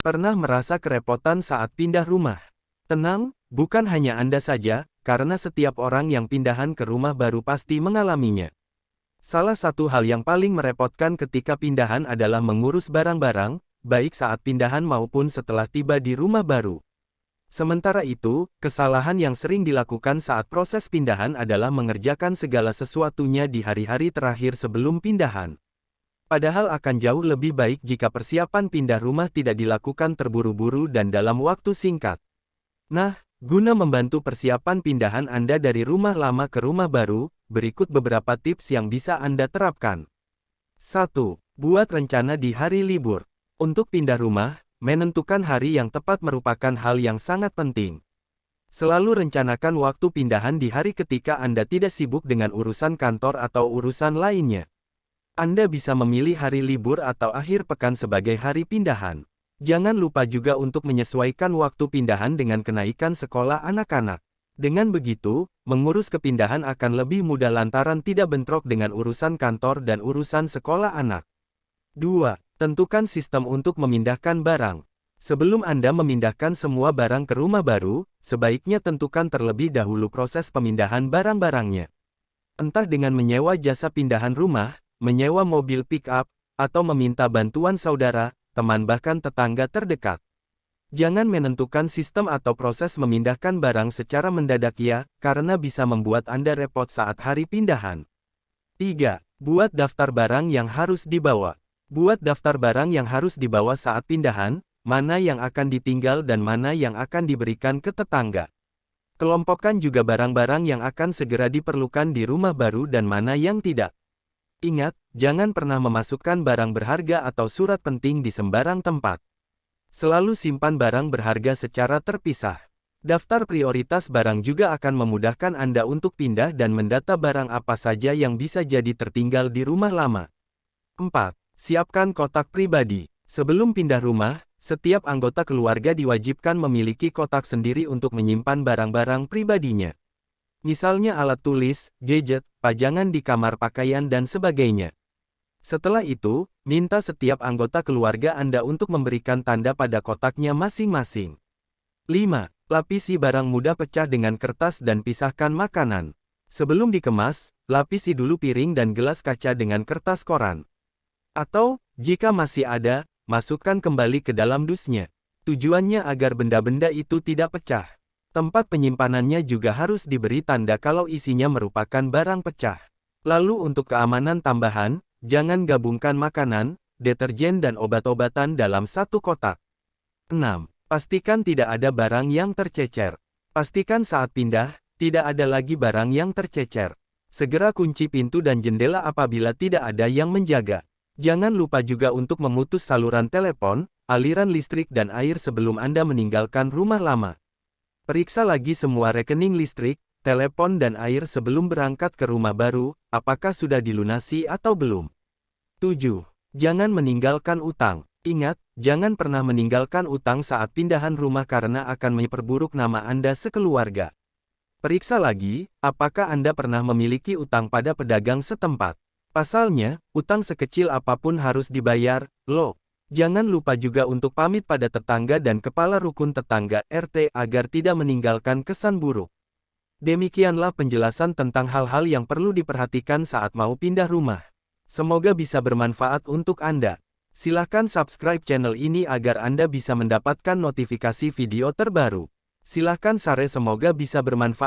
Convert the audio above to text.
Pernah merasa kerepotan saat pindah rumah? Tenang, bukan hanya Anda saja, karena setiap orang yang pindahan ke rumah baru pasti mengalaminya. Salah satu hal yang paling merepotkan ketika pindahan adalah mengurus barang-barang, baik saat pindahan maupun setelah tiba di rumah baru. Sementara itu, kesalahan yang sering dilakukan saat proses pindahan adalah mengerjakan segala sesuatunya di hari-hari terakhir sebelum pindahan. Padahal akan jauh lebih baik jika persiapan pindah rumah tidak dilakukan terburu-buru dan dalam waktu singkat. Nah, guna membantu persiapan pindahan Anda dari rumah lama ke rumah baru, berikut beberapa tips yang bisa Anda terapkan. 1. Buat rencana di hari libur. Untuk pindah rumah, menentukan hari yang tepat merupakan hal yang sangat penting. Selalu rencanakan waktu pindahan di hari ketika Anda tidak sibuk dengan urusan kantor atau urusan lainnya. Anda bisa memilih hari libur atau akhir pekan sebagai hari pindahan. Jangan lupa juga untuk menyesuaikan waktu pindahan dengan kenaikan sekolah anak-anak. Dengan begitu, mengurus kepindahan akan lebih mudah lantaran tidak bentrok dengan urusan kantor dan urusan sekolah anak. 2. Tentukan sistem untuk memindahkan barang. Sebelum Anda memindahkan semua barang ke rumah baru, sebaiknya tentukan terlebih dahulu proses pemindahan barang-barangnya. Entah dengan menyewa jasa pindahan rumah, menyewa mobil pick-up, atau meminta bantuan saudara, teman bahkan tetangga terdekat. Jangan menentukan sistem atau proses memindahkan barang secara mendadak ya, karena bisa membuat Anda repot saat hari pindahan. 3. Buat daftar barang yang harus dibawa. Buat daftar barang yang harus dibawa saat pindahan, mana yang akan ditinggal dan mana yang akan diberikan ke tetangga. Kelompokkan juga barang-barang yang akan segera diperlukan di rumah baru dan mana yang tidak. Ingat, jangan pernah memasukkan barang berharga atau surat penting di sembarang tempat. Selalu simpan barang berharga secara terpisah. Daftar prioritas barang juga akan memudahkan Anda untuk pindah dan mendata barang apa saja yang bisa jadi tertinggal di rumah lama. 4. Siapkan kotak pribadi. Sebelum pindah rumah, setiap anggota keluarga diwajibkan memiliki kotak sendiri untuk menyimpan barang-barang pribadinya. Misalnya alat tulis, gadget, pajangan di kamar pakaian dan sebagainya. Setelah itu, minta setiap anggota keluarga Anda untuk memberikan tanda pada kotaknya masing-masing. 5. Lapisi barang mudah pecah dengan kertas dan pisahkan makanan. Sebelum dikemas, lapisi dulu piring dan gelas kaca dengan kertas koran. Atau, jika masih ada, masukkan kembali ke dalam dusnya. Tujuannya agar benda-benda itu tidak pecah. Tempat penyimpanannya juga harus diberi tanda kalau isinya merupakan barang pecah. Lalu untuk keamanan tambahan, jangan gabungkan makanan, deterjen dan obat-obatan dalam satu kotak. 6. Pastikan tidak ada barang yang tercecer. Pastikan saat pindah, tidak ada lagi barang yang tercecer. Segera kunci pintu dan jendela apabila tidak ada yang menjaga. Jangan lupa juga untuk memutus saluran telepon, aliran listrik dan air sebelum Anda meninggalkan rumah lama. Periksa lagi semua rekening listrik, telepon dan air sebelum berangkat ke rumah baru, apakah sudah dilunasi atau belum. 7. Jangan meninggalkan utang. Ingat, jangan pernah meninggalkan utang saat pindahan rumah karena akan memperburuk nama Anda sekeluarga. Periksa lagi, apakah Anda pernah memiliki utang pada pedagang setempat. Pasalnya, utang sekecil apapun harus dibayar, loh. Jangan lupa juga untuk pamit pada tetangga dan kepala rukun tetangga RT agar tidak meninggalkan kesan buruk. Demikianlah penjelasan tentang hal-hal yang perlu diperhatikan saat mau pindah rumah. Semoga bisa bermanfaat untuk Anda. Silakan subscribe channel ini agar Anda bisa mendapatkan notifikasi video terbaru. Silakan share, semoga bisa bermanfaat.